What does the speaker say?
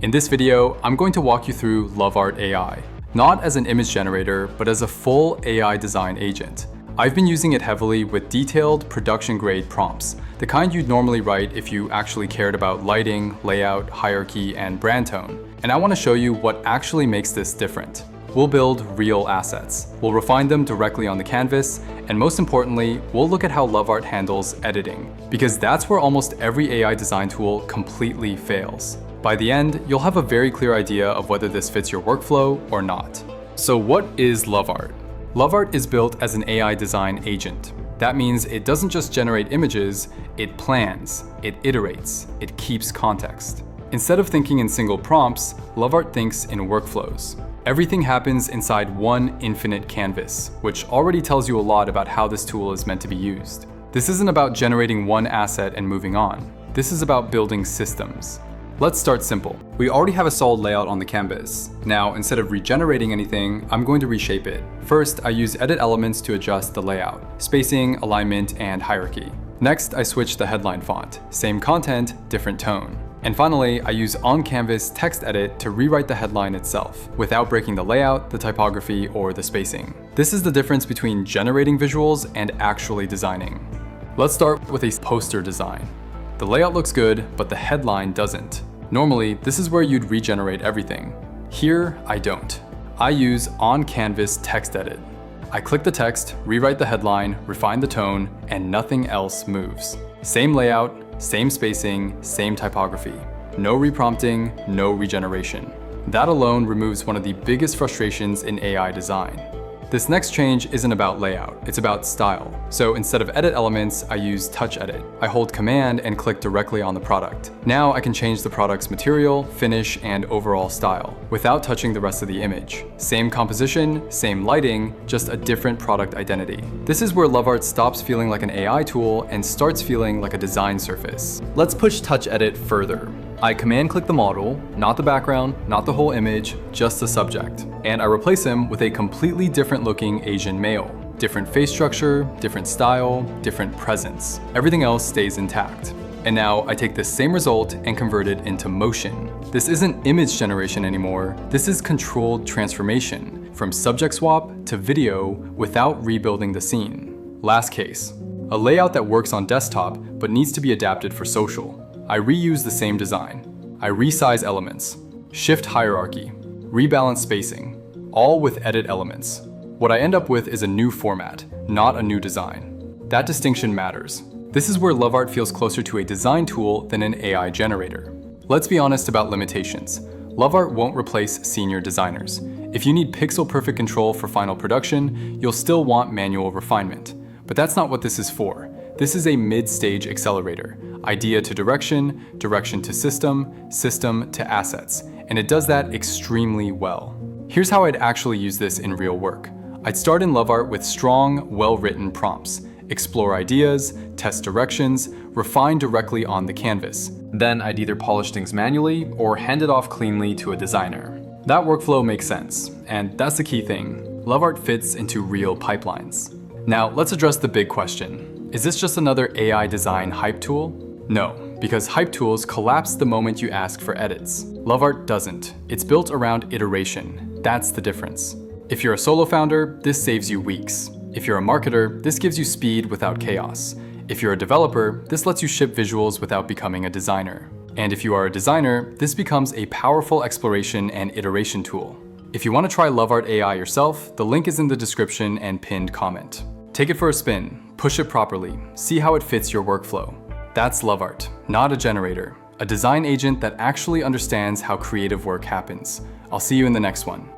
In this video, I'm going to walk you through Lovart AI, not as an image generator, but as a full AI design agent. I've been using it heavily with detailed production-grade prompts, the kind you'd normally write if you actually cared about lighting, layout, hierarchy, and brand tone. And I want to show you what actually makes this different. We'll build real assets. We'll refine them directly on the canvas, and most importantly, we'll look at how Lovart handles editing, because that's where almost every AI design tool completely fails. By the end, you'll have a very clear idea of whether this fits your workflow or not. So what is Lovart? Lovart is built as an AI design agent. That means it doesn't just generate images, it plans, it iterates, it keeps context. Instead of thinking in single prompts, Lovart thinks in workflows. Everything happens inside one infinite canvas, which already tells you a lot about how this tool is meant to be used. This isn't about generating one asset and moving on. This is about building systems. Let's start simple. We already have a solid layout on the canvas. Now, instead of regenerating anything, I'm going to reshape it. First, I use edit elements to adjust the layout, spacing, alignment, and hierarchy. Next, I switch the headline font. Same content, different tone. And finally, I use on-canvas text edit to rewrite the headline itself, without breaking the layout, the typography, or the spacing. This is the difference between generating visuals and actually designing. Let's start with a poster design. The layout looks good, but the headline doesn't. Normally, this is where you'd regenerate everything. Here, I don't. I use on-canvas text edit. I click the text, rewrite the headline, refine the tone, and nothing else moves. Same layout, same spacing, same typography. No reprompting, no regeneration. That alone removes one of the biggest frustrations in AI design. This next change isn't about layout, it's about style. So instead of edit elements, I use touch edit. I hold Command and click directly on the product. Now I can change the product's material, finish, and overall style, without touching the rest of the image. Same composition, same lighting, just a different product identity. This is where Lovart stops feeling like an AI tool and starts feeling like a design surface. Let's push touch edit further. I command click the model, not the background, not the whole image, just the subject. And I replace him with a completely different looking Asian male. Different face structure, different style, different presence. Everything else stays intact. And now I take this same result and convert it into motion. This isn't image generation anymore, this is controlled transformation, from subject swap to video without rebuilding the scene. Last case, a layout that works on desktop but needs to be adapted for social. I reuse the same design. I resize elements, shift hierarchy, rebalance spacing, all with edit elements. What I end up with is a new format, not a new design. That distinction matters. This is where Lovart feels closer to a design tool than an AI generator. Let's be honest about limitations. Lovart won't replace senior designers. If you need pixel-perfect control for final production, you'll still want manual refinement. But that's not what this is for. This is a mid-stage accelerator. Idea to direction, direction to system, system to assets. And it does that extremely well. Here's how I'd actually use this in real work. I'd start in Lovart with strong, well-written prompts. Explore ideas, test directions, refine directly on the canvas. Then I'd either polish things manually or hand it off cleanly to a designer. That workflow makes sense, and that's the key thing. Lovart fits into real pipelines. Now, let's address the big question. Is this just another AI design hype tool? No, because hype tools collapse the moment you ask for edits. Lovart doesn't. It's built around iteration. That's the difference. If you're a solo founder, this saves you weeks. If you're a marketer, this gives you speed without chaos. If you're a developer, this lets you ship visuals without becoming a designer. And if you are a designer, this becomes a powerful exploration and iteration tool. If you want to try Lovart AI yourself, the link is in the description and pinned comment. Take it for a spin, push it properly, see how it fits your workflow. That's Lovart, not a generator, a design agent that actually understands how creative work happens. I'll see you in the next one.